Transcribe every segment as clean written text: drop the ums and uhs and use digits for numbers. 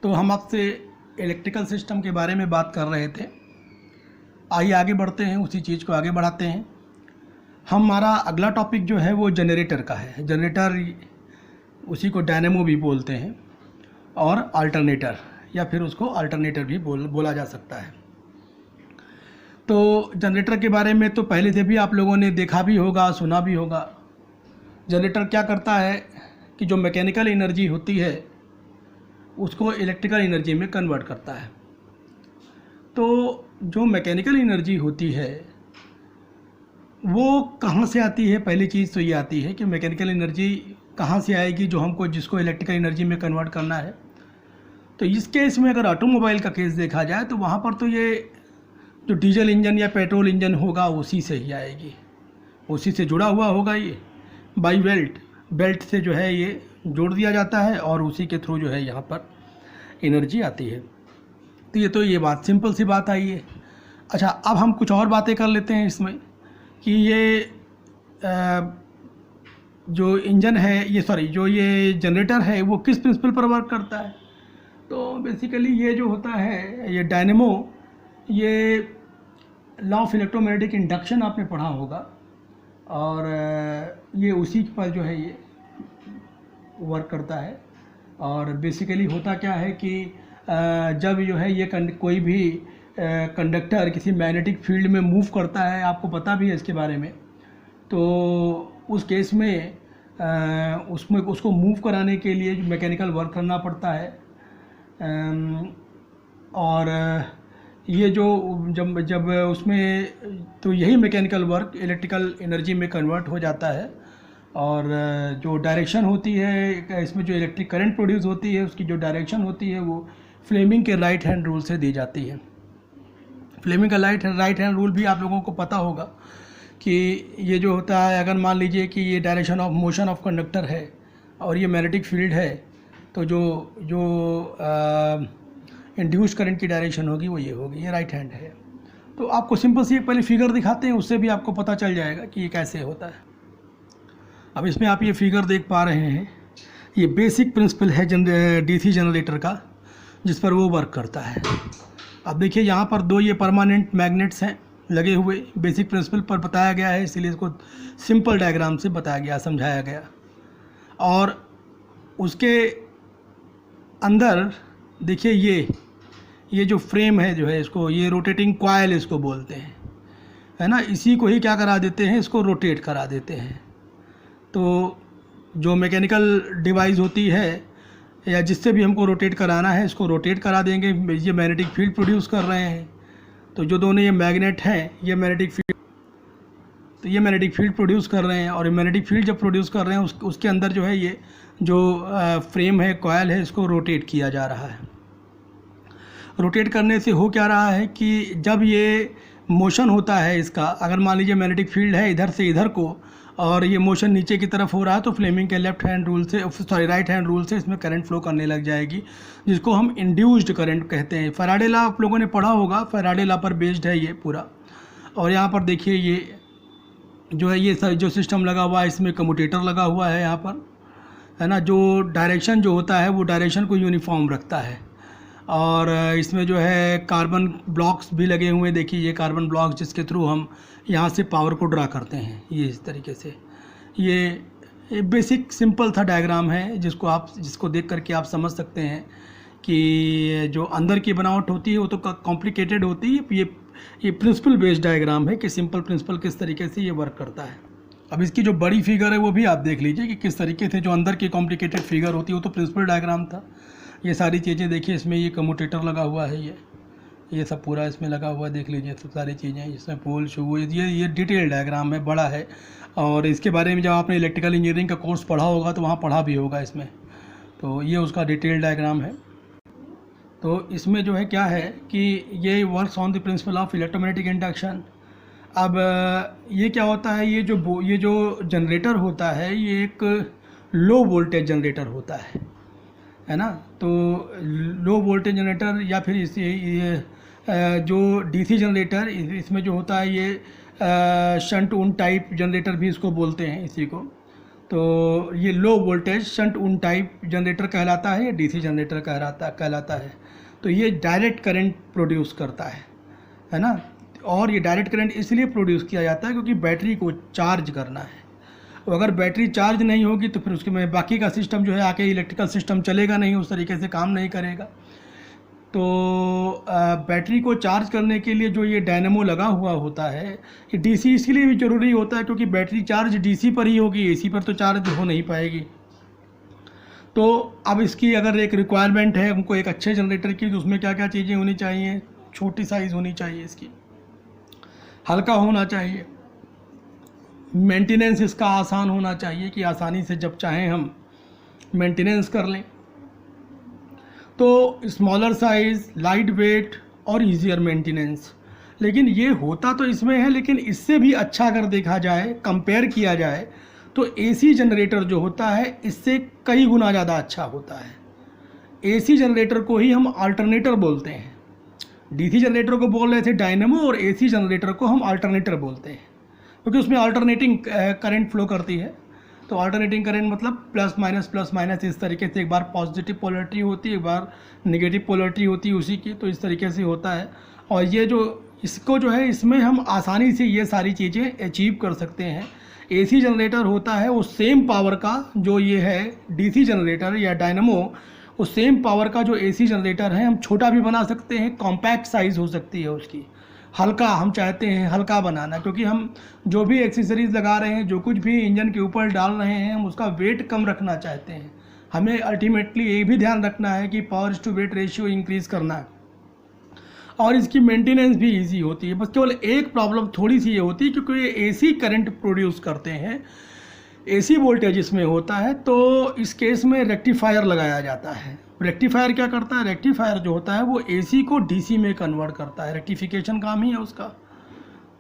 तो हम आपसे इलेक्ट्रिकल सिस्टम के बारे में बात कर रहे थे। आइए आगे बढ़ते हैं, उसी चीज़ को आगे बढ़ाते हैं। हमारा अगला टॉपिक जो है वो जनरेटर का है। जनरेटर, उसी को डायनेमो भी बोलते हैं और अल्टरनेटर, या फिर उसको अल्टरनेटर भी बोला जा सकता है। तो जनरेटर के बारे में तो पहले से भी आप लोगों ने देखा भी होगा, सुना भी होगा। जनरेटर क्या करता है कि जो मैकेनिकल एनर्जी होती है उसको इलेक्ट्रिकल एनर्जी में कन्वर्ट करता है। तो जो मैकेनिकल एनर्जी होती है वो कहाँ से आती है? पहली चीज़ तो ये आती है कि मैकेनिकल एनर्जी कहाँ से आएगी जिसको इलेक्ट्रिकल एनर्जी में कन्वर्ट करना है। तो इस केस में अगर ऑटोमोबाइल का केस देखा जाए तो वहाँ पर तो ये जो डीजल इंजन या पेट्रोल इंजन होगा उसी से ही आएगी, उसी से जुड़ा हुआ होगा। ये बाई बेल्ट से जो है ये जोड़ दिया जाता है और उसी के थ्रू जो है यहाँ पर एनर्जी आती है। तो ये बात सिंपल सी बात आई है। अच्छा, अब हम कुछ और बातें कर लेते हैं इसमें कि ये जो इंजन है जो ये जनरेटर है वो किस प्रिंसिपल पर वर्क करता है। तो बेसिकली ये जो होता है ये डायनेमो, ये लॉ ऑफ इलेक्ट्रोमैग्नेटिक इंडक्शन आपने पढ़ा होगा और ये उसी पर जो है ये वर्क करता है। और बेसिकली होता क्या है कि जब जो है ये कोई भी कंडक्टर किसी मैग्नेटिक फील्ड में मूव करता है, आपको पता भी है इसके बारे में, तो उस केस में उसमें उसको मूव कराने के लिए जो मैकेनिकल वर्क करना पड़ता है। और ये जो जब उसमें तो यही मैकेनिकल वर्क इलेक्ट्रिकल एनर्जी में कन्वर्ट हो जाता है। और जो डायरेक्शन होती है इसमें, जो इलेक्ट्रिक करंट प्रोड्यूस होती है उसकी जो डायरेक्शन होती है वो फ्लेमिंग के राइट हैंड रूल से दी जाती है। फ्लेमिंग का राइट हैंड रूल भी आप लोगों को पता होगा कि ये जो होता है, अगर मान लीजिए कि ये direction of motion of conductor है और ये मैग्नेटिक फील्ड है, तो जो इंड्यूस्ड करंट की डायरेक्शन होगी वो ये होगी, ये राइट हैंड है। तो आपको सिंपल सी एक पहले फिगर दिखाते हैं, उससे भी आपको पता चल जाएगा कि ये कैसे होता है। अब इसमें आप ये फिगर देख पा रहे हैं, ये बेसिक प्रिंसिपल है डीसी जनरेटर का, जिस पर वो वर्क करता है। अब देखिए यहाँ पर दो ये परमानेंट मैग्नेट्स हैं लगे हुए, बेसिक प्रिंसिपल पर बताया गया है, इसलिए इसको सिंपल डायग्राम से बताया गया, समझाया गया। और उसके अंदर देखिए ये जो फ्रेम है जो है, इसको ये रोटेटिंग कॉइल इसको बोलते हैं, है ना। इसी को ही क्या करा देते हैं, इसको रोटेट करा देते हैं। तो जो मैकेनिकल डिवाइस होती है या जिससे भी हमको रोटेट कराना है, इसको रोटेट करा देंगे। ये मैग्नेटिक फील्ड प्रोड्यूस कर रहे हैं, तो जो दोनों ये मैग्नेट हैं ये मैग्नेटिक फील्ड प्रोड्यूस कर रहे हैं। और ये मैग्नेटिक फील्ड जब प्रोड्यूस कर रहे हैं उसके अंदर जो है ये जो फ्रेम है, कॉइल है, इसको रोटेट किया जा रहा है। रोटेट करने से हो क्या रहा है कि जब ये मोशन होता है इसका, अगर मान लीजिए मैग्नेटिक फील्ड है इधर से इधर को और ये मोशन नीचे की तरफ हो रहा है, तो फ्लेमिंग के राइट हैंड रूल से इसमें करंट फ्लो करने लग जाएगी, जिसको हम इंड्यूस्ड करंट कहते हैं। फैराडे लॉ आप लोगों ने पढ़ा होगा, फैराडे लॉ पर बेस्ड है ये पूरा। और यहाँ पर देखिए ये जो है ये जो सिस्टम लगा हुआ है, इसमें कम्यूटेटर लगा हुआ है यहाँ पर, है ना। जो डायरेक्शन जो होता है वो डायरेक्शन को यूनिफॉर्म रखता है। और इसमें जो है कार्बन ब्लॉक्स भी लगे हुए हैं, देखिए ये कार्बन ब्लॉक्स जिसके थ्रू हम यहाँ से पावर को ड्रा करते हैं। ये इस तरीके से ये बेसिक सिंपल था डायग्राम है, जिसको देख करके आप समझ सकते हैं कि जो अंदर की बनावट होती है वो तो कॉम्प्लिकेटेड होती है। ये प्रिंसिपल बेस्ड डायग्राम है कि सिंपल प्रिंसिपल किस तरीके से ये वर्क करता है। अब इसकी जो बड़ी फिगर है वो भी आप देख लीजिए कि किस तरीके से जो अंदर की कॉम्प्लिकेटेड फिगर होती है वो तो प्रिंसिपल डायग्राम था। ये सारी चीज़ें देखिए, इसमें ये कम्यूटेटर लगा हुआ है, ये सब पूरा इसमें लगा हुआ, देख लीजिए सब सारी चीज़ें इसमें पोल शू, ये डिटेल डायग्राम है, बड़ा है। और इसके बारे में जब आपने इलेक्ट्रिकल इंजीनियरिंग का कोर्स पढ़ा होगा तो वहाँ पढ़ा भी होगा इसमें। तो ये उसका डिटेल डायग्राम है। तो इसमें जो है क्या है कि ये works on the principle of electromagnetic induction. अब ये क्या होता है, ये जो जनरेटर होता है ये एक लो वोल्टेज जनरेटर होता है ना। तो लो वोल्टेज जनरेटर या फिर जो डीसी जनरेटर, इसमें जो होता है ये शंट उन टाइप जनरेटर भी इसको बोलते हैं इसी को। तो ये लो वोल्टेज शंट उन टाइप जनरेटर कहलाता है या डीसी जनरेटर कहलाता है। तो ये डायरेक्ट करंट प्रोड्यूस करता है ना। और ये डायरेक्ट करंट इसलिए प्रोड्यूस किया जाता है क्योंकि बैटरी को चार्ज करना है। और अगर बैटरी चार्ज नहीं होगी तो फिर उसके में बाकी का सिस्टम जो है आके इलेक्ट्रिकल सिस्टम चलेगा नहीं, उस तरीके से काम नहीं करेगा। तो बैटरी को चार्ज करने के लिए जो ये डायनेमो लगा हुआ होता है, ये डीसी इसलिए भी ज़रूरी होता है क्योंकि बैटरी चार्ज डीसी पर ही होगी, एसी पर तो चार्ज हो नहीं पाएगी। तो अब इसकी अगर एक रिक्वायरमेंट है हमको एक अच्छे जनरेटर की, तो उसमें क्या क्या चीज़ें होनी चाहिए। छोटी साइज़ होनी चाहिए इसकी, हल्का होना चाहिए, मेंटेनेंस इसका आसान होना चाहिए कि आसानी से जब चाहें हम मेंटेनेंस कर लें। तो स्मॉलर साइज़, लाइट वेट और ईजियर मेंटेनेंस। लेकिन ये होता तो इसमें है, लेकिन इससे भी अच्छा अगर देखा जाए, कंपेयर किया जाए, तो एसी जनरेटर जो होता है इससे कई गुना ज़्यादा अच्छा होता है। एसी जनरेटर को ही हम अल्टरनेटर बोलते हैं। डीसी जनरेटर को बोल रहे थे डायनेमो, और एसी जनरेटर को हम अल्टरनेटर बोलते हैं क्योंकि उसमें अल्टरनेटिंग करंट फ्लो करती है। तो अल्टरनेटिंग करंट मतलब प्लस माइनस इस तरीके से, एक बार पॉजिटिव पोलरिटी होती है, एक बार नेगेटिव पोलरिटी होती है उसी की, तो इस तरीके से होता है। और ये जो इसको जो है इसमें हम आसानी से ये सारी चीज़ें अचीव कर सकते हैं। एसी जनरेटर होता है वो सेम पावर का जो ये है डीसी जनरेटर या डायनेमो, वो सेम पावर का जो एसी जनरेटर है हम छोटा भी बना सकते हैं, कॉम्पैक्ट साइज़ हो सकती है उसकी, हल्का हम चाहते हैं हल्का बनाना, क्योंकि हम जो भी एक्सेसरीज़ लगा रहे हैं, जो कुछ भी इंजन के ऊपर डाल रहे हैं, हम उसका वेट कम रखना चाहते हैं। हमें अल्टीमेटली ये भी ध्यान रखना है कि power to weight ratio increase करना है, और इसकी मेंटेनेंस भी इजी होती है। बस केवल एक प्रॉब्लम थोड़ी सी ये होती है क्योंकि ये एसी करंट प्रोड्यूस करते हैं, एसी वोल्टेज इसमें होता है, तो इस केस में रेक्टिफायर लगाया जाता है। रेक्टिफायर क्या करता है? रेक्टिफायर जो होता है वो एसी को डीसी में कन्वर्ट करता है, रेक्टिफिकेशन काम ही है उसका।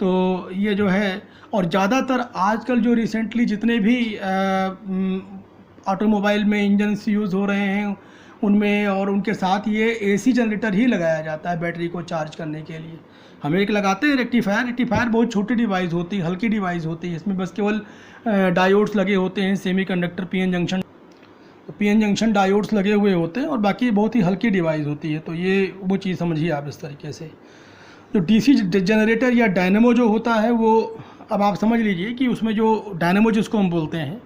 तो ये जो है, और ज़्यादातर आजकल जो रिसेंटली जितने भी ऑटोमोबाइल में इंजन्स यूज़ हो रहे हैं उनमें, और उनके साथ ये एसी जनरेटर ही लगाया जाता है बैटरी को चार्ज करने के लिए। हम एक लगाते हैं रेक्टिफायर। रेक्टिफायर बहुत छोटी डिवाइस होती है, हल्की डिवाइस होती है, इसमें बस केवल डायोड्स लगे होते हैं, सेमीकंडक्टर पीएन जंक्शन डायोड्स लगे हुए होते हैं, और बाकी बहुत ही हल्की डिवाइस होती है। तो ये वो चीज़ समझिए आप इस तरीके से। जो डीसी जनरेटर या डायनेमो जो होता है वो, अब आप समझ लीजिए कि उसमें जो डायनेमो जिसको हम बोलते हैं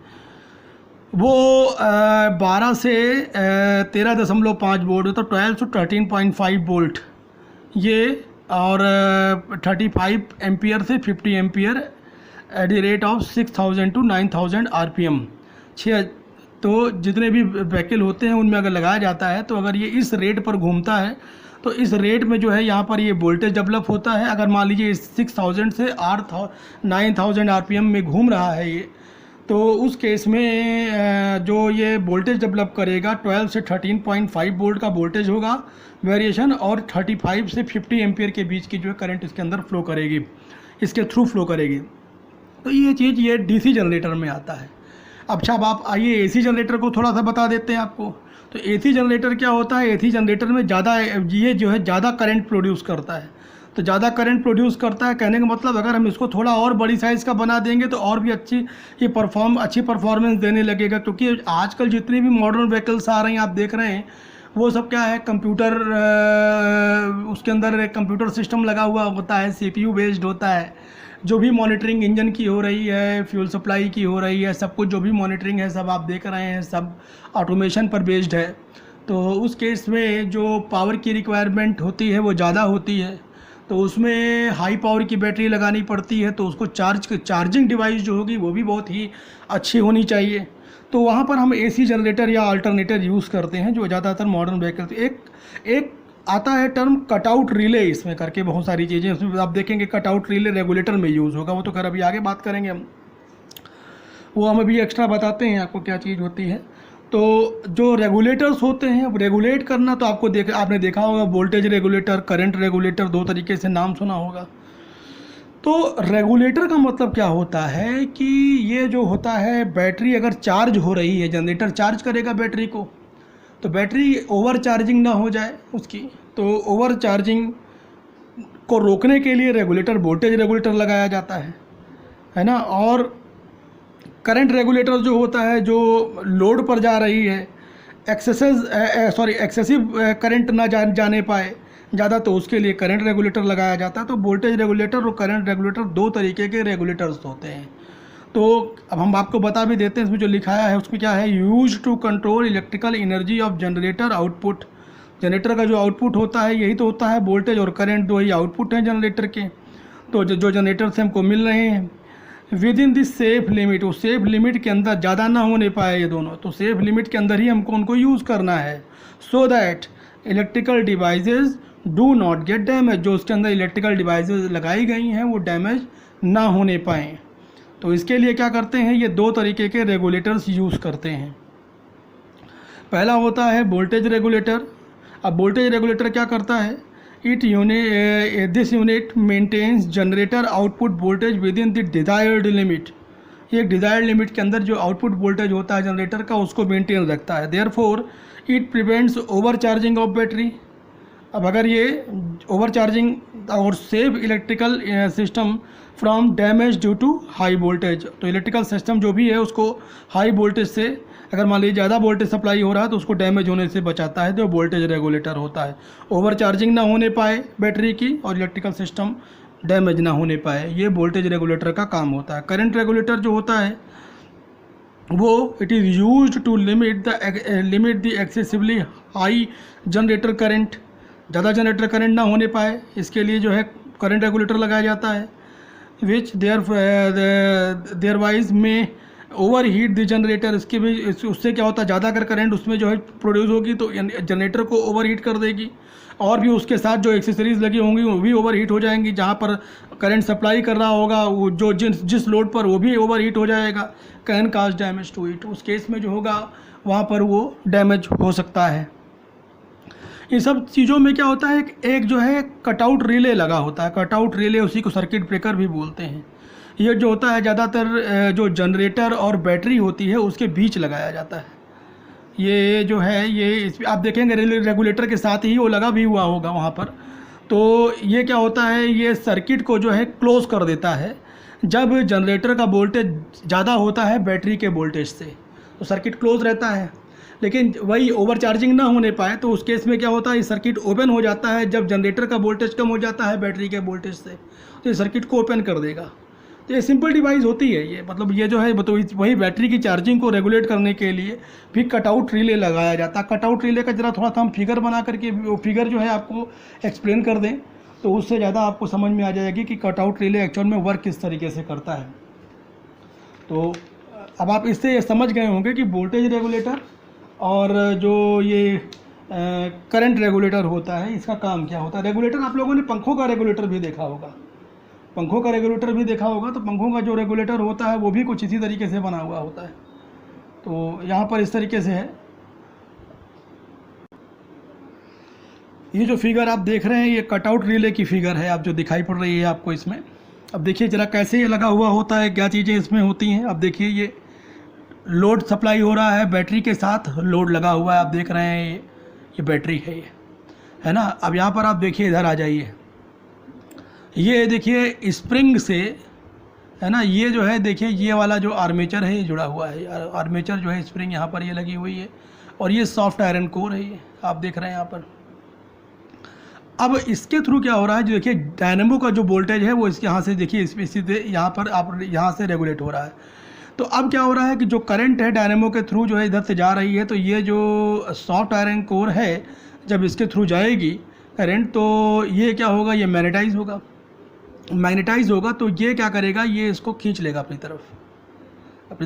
वो 12 से 13.5 वोल्ट, तो 12 to 13.5 वोल्ट ये, और 35 एम्पियर से 50 ampere at the rate of 6000 to 9000 RPM। तो जितने भी व्हीकल होते हैं उनमें अगर लगाया जाता है, तो अगर ये इस रेट पर घूमता है तो इस रेट में जो है यहाँ पर ये वोल्टेज डेवलप होता है। अगर मान लीजिए 6000 से 9000 RPM में घूम रहा है ये, तो उस केस में जो ये वोल्टेज डेवलप करेगा 12 से 13.5 वोल्ट का वोल्टेज होगा वेरिएशन, और 35 से 50 एम्पियर के बीच की जो है करंट इसके अंदर फ्लो करेगी, इसके थ्रू फ्लो करेगी। तो ये चीज़ ये डीसी जनरेटर में आता है। अच्छा, अब आप आइए एसी जनरेटर को थोड़ा सा बता देते हैं आपको। तो एसी जनरेटर क्या होता है? एसी जनरेटर में ज़्यादा ये जो है ज़्यादा करंट प्रोड्यूस करता है। तो ज़्यादा करंट प्रोड्यूस करता है कहने का मतलब, अगर हम इसको थोड़ा और बड़ी साइज़ का बना देंगे तो और भी अच्छी परफॉर्मेंस देने लगेगा। क्योंकि आजकल जितनी भी मॉडर्न व्हीकल्स आ रही हैं आप देख रहे हैं, वो सब क्या है, कंप्यूटर, उसके अंदर एक कंप्यूटर सिस्टम लगा हुआ होता है, CPU बेस्ड होता है। जो भी मॉनिटरिंग इंजन की हो रही है, फ्यूल सप्लाई की हो रही है, सब कुछ जो भी मॉनिटरिंग है सब आप देख रहे हैं, सब ऑटोमेशन पर बेस्ड है। तो उस केस में जो पावर की रिक्वायरमेंट होती है वो ज़्यादा होती है, तो उसमें हाई पावर की बैटरी लगानी पड़ती है। तो उसको चार्जिंग डिवाइस जो होगी वो भी बहुत ही अच्छी होनी चाहिए। तो वहाँ पर हम एसी जनरेटर या अल्टरनेटर यूज़ करते हैं, जो ज़्यादातर मॉडर्न व्हीकल। एक आता है टर्म कटआउट रिले, इसमें करके बहुत सारी चीज़ें उसमें आप देखेंगे। कटआउट रिले रेगुलेटर में यूज़ होगा, वो तो खैर अभी आगे बात करेंगे हम, वो हम अभी एक्स्ट्रा बताते हैं आपको क्या चीज़ होती है। तो जो रेगुलेटर्स होते हैं, अब रेगुलेट करना तो आपने देखा होगा, वोल्टेज रेगुलेटर, करंट रेगुलेटर, दो तरीके से नाम सुना होगा। तो रेगुलेटर का मतलब क्या होता है कि ये जो होता है, बैटरी अगर चार्ज हो रही है, जनरेटर चार्ज करेगा बैटरी को, तो बैटरी ओवर चार्जिंग ना हो जाए उसकी। तो ओवर चार्जिंग को रोकने के लिए रेगुलेटर, वोल्टेज रेगुलेटर लगाया जाता है ना। और करंट रेगुलेटर जो होता है, जो लोड पर जा रही है, एक्सेसिव करंट ना जाने पाए ज़्यादा, तो उसके लिए करंट रेगुलेटर लगाया जाता है। तो वोल्टेज रेगुलेटर और करंट रेगुलेटर दो तरीके के रेगुलेटर्स होते हैं। तो अब हम आपको बता भी देते हैं, इसमें जो लिखाया है उसमें क्या है, use to control electrical energy of generator output. Generator का जो आउटपुट होता है यही तो होता है, वोल्टेज और करंट दो ही आउटपुट हैं जनरेटर के। तो जो जनरेटर से हमको मिल रहे हैं with in this safe limit, उस सेफ लिमिट के अंदर ज़्यादा ना होने पाए ये दोनों, तो सेफ लिमिट के अंदर ही हमको उनको यूज़ करना है, so that electrical devices do not gate damage. जो उसके अंदर इलेक्ट्रिकल डिवाइसेस लगाई गई हैं वो डैमेज ना होने पाएँ। तो इसके लिए क्या करते हैं, ये दो तरीके के रेगुलेटर्स यूज़ करते हैं। पहला होता है वोल्टेज रेगुलेटर। अब वोल्टेज रेगुलेटर क्या करता है, this unit maintains generator output voltage within the desired limit. ये डिज़ायर्ड लिमिट के अंदर जो आउटपुट वोल्टेज होता है जनरेटर का उसको मेंटेन रखता है। Therefore it prevents overcharging of battery. अब अगर ये ओवर चार्जिंग और save electrical system from damage due to high voltage. तो इलेक्ट्रिकल सिस्टम जो भी है उसको हाई वोल्टेज से, अगर मान लीजिए ज़्यादा वोल्टेज सप्लाई हो रहा है तो उसको डैमेज होने से बचाता है, जो वोल्टेज रेगुलेटर होता है। ओवर चार्जिंग ना होने पाए बैटरी की और इलेक्ट्रिकल सिस्टम डैमेज ना होने पाए, ये वोल्टेज रेगुलेटर का काम होता है। करंट रेगुलेटर जो होता है वो it is used to limit the excessively high generator current. ज़्यादा जनरेटर करंट ना होने पाए इसके लिए जो है करंट रेगुलेटर लगाया जाता है, विच देयर वाइज में ओवर हीट द जनरेटर। इसके भी उससे क्या होता है, ज़्यादा अगर करंट उसमें जो है प्रोड्यूस होगी तो जनरेटर को ओवर हीट कर देगी, और भी उसके साथ जो एक्सेसरीज लगी होंगी वो भी ओवर हीट हो जाएंगी। जहाँ पर करंट सप्लाई कर रहा होगा वो जो जिस लोड पर वो भी ओवर हीट हो जाएगा, can cause damage to it. उस केस में जो होगा वहाँ पर वो डैमेज हो सकता है। इन सब चीज़ों में क्या होता है, एक जो है कटआउट रिले लगा होता है। कटआउट रिले उसी को सर्किट ब्रेकर भी बोलते हैं। ये जो होता है ज़्यादातर जो जनरेटर और बैटरी होती है उसके बीच लगाया जाता है। ये जो है ये आप देखेंगे रेगुलेटर के साथ ही वो लगा भी हुआ होगा वहाँ पर। तो ये क्या होता है, ये सर्किट को जो है क्लोज़ कर देता है जब जनरेटर का वोल्टेज ज़्यादा होता है बैटरी के वोल्टेज से, तो सर्किट क्लोज रहता है। लेकिन वही ओवर चार्जिंग ना होने पाए तो उस केस में क्या होता है, ये सर्किट ओपन हो जाता है जब जनरेटर का वोल्टेज कम हो जाता है बैटरी के वोल्टेज से, तो ये सर्किट को ओपन कर देगा। तो ये सिंपल डिवाइस होती है ये, मतलब ये जो है तो वही बैटरी की चार्जिंग को रेगुलेट करने के लिए भी कटआउट रिले लगाया जाता है। कटआउट रिले का जरा थोड़ा सा हम फिगर बना करके वो फिगर जो है आपको एक्सप्लेन कर दें तो उससे ज़्यादा आपको समझ में आ जाएगी कि कटआउट रिले एक्चुअल में वर्क किस तरीके से करता है। तो अब आप इससे समझ गए होंगे कि वोल्टेज रेगुलेटर और जो ये करंट रेगुलेटर होता है इसका काम क्या होता है। रेगुलेटर आप लोगों ने पंखों का रेगुलेटर भी देखा होगा, पंखों का रेगुलेटर भी देखा होगा। तो पंखों का जो रेगुलेटर होता है वो भी कुछ इसी तरीके से बना हुआ होता है। तो यहाँ पर इस तरीके से है। ये जो फिगर आप देख रहे हैं ये कटआउट रिले की फिगर है, आप जो दिखाई पड़ रही है आपको इसमें। अब देखिए ज़रा कैसे ये लगा हुआ होता है, क्या चीज़ें इसमें होती हैं। अब देखिए ये लोड सप्लाई हो रहा है, बैटरी के साथ लोड लगा हुआ है, आप देख रहे हैं ये बैटरी है, ये है ना। अब यहाँ पर आप देखिए, इधर आ जाइए, ये देखिए स्प्रिंग से, है ना, ये जो है देखिए ये वाला जो आर्मेचर है ये जुड़ा हुआ है। आर्मेचर जो है स्प्रिंग यहाँ पर ये लगी हुई है, और ये सॉफ्ट आयरन कोर है, ये आप देख रहे हैं यहाँ पर। अब इसके थ्रू क्या हो रहा है, जो देखिए डायनेमो का जो वोल्टेज है वो इसके यहाँ से देखिए सीधे यहाँ पर आप यहाँ से रेगुलेट हो रहा है। तो अब क्या हो रहा है कि जो करंट है डायनेमो के थ्रू जो है इधर से जा रही है, तो ये जो सॉफ्ट आयरन कोर है जब इसके थ्रू जाएगी करंट, तो ये क्या होगा, ये मैग्नेटाइज होगा। मैग्नेटाइज होगा तो ये क्या करेगा, ये इसको खींच लेगा अपनी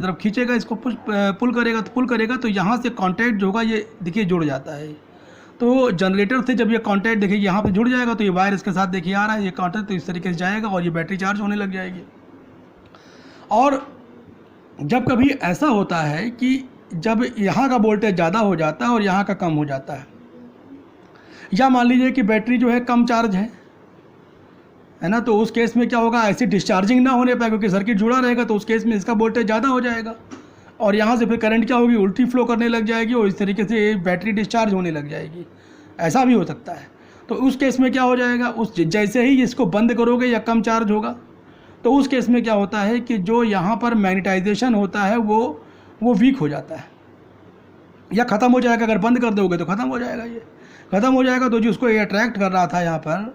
तरफ खींचेगा, इसको पुल करेगा तो यहाँ से कांटेक्ट जो होगा ये देखिए जुड़ जाता है। तो जनरेटर से जब ये कांटेक्ट देखिए यहाँ पे जुड़ जाएगा तो ये वायर इसके साथ देखिए आ रहा है, ये कांटेक्ट तो इस तरीके से जाएगा और ये बैटरी चार्ज होने लग जाएगी। और जब कभी ऐसा होता है कि जब यहाँ का वोल्टेज ज़्यादा हो जाता है और यहाँ का कम हो जाता है, या मान लीजिए कि बैटरी जो है कम चार्ज है ना, तो उस केस में क्या होगा, ऐसी डिस्चार्जिंग ना होने पाए क्योंकि सर्किट जुड़ा रहेगा, तो उस केस में इसका वोल्टेज ज़्यादा हो जाएगा और यहाँ से फिर करंट क्या होगी, उल्टी फ्लो करने लग जाएगी और इस तरीके से बैटरी डिस्चार्ज होने लग जाएगी। ऐसा भी हो सकता है। तो उस केस में क्या हो जाएगा, उस जैसे ही इसको बंद करोगे या कम चार्ज होगा तो उस केस में क्या होता है कि जो यहाँ पर मैग्नेटाइजेशन होता है वो वीक हो जाता है या ख़त्म हो जाएगा। अगर बंद कर दोगे तो ख़त्म हो जाएगा, ये ख़त्म हो जाएगा। तो जिसको ये अट्रैक्ट कर रहा था यहाँ पर,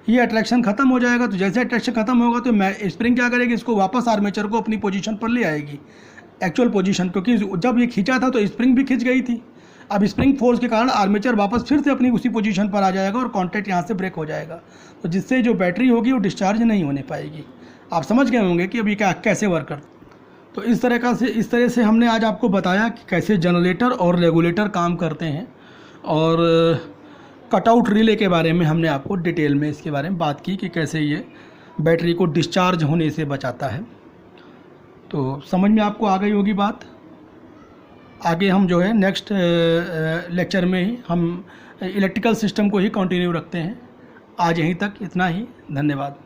ये अट्रैक्शन ख़त्म हो जाएगा। तो जैसे अट्रैक्शन ख़त्म होगा तो मैं स्प्रिंग क्या करेगी, इसको वापस आर्मेचर को अपनी पोजीशन पर ले आएगी, एक्चुअल पोजीशन, क्योंकि जब ये खींचा था तो स्प्रिंग भी खींच गई थी। अब स्प्रिंग फोर्स के कारण आर्मेचर वापस फिर से अपनी उसी पोजीशन पर आ जाएगा और कॉन्टैक्ट यहाँ से ब्रेक हो जाएगा। तो जिससे जो बैटरी होगी वो डिस्चार्ज नहीं होने पाएगी। आप समझ गए होंगे कि अभी क्या कैसे वर्क करता है। तो इस तरह से हमने आज आपको बताया कि कैसे जनरेटर और रेगुलेटर काम करते हैं, और कटआउट रिले के बारे में हमने आपको डिटेल में इसके बारे में बात की कि कैसे ये बैटरी को डिस्चार्ज होने से बचाता है। तो समझ में आपको आ गई होगी बात। आगे हम जो है नेक्स्ट लेक्चर में ही हम इलेक्ट्रिकल सिस्टम को ही कंटिन्यू रखते हैं। आज यहीं तक, इतना ही, धन्यवाद।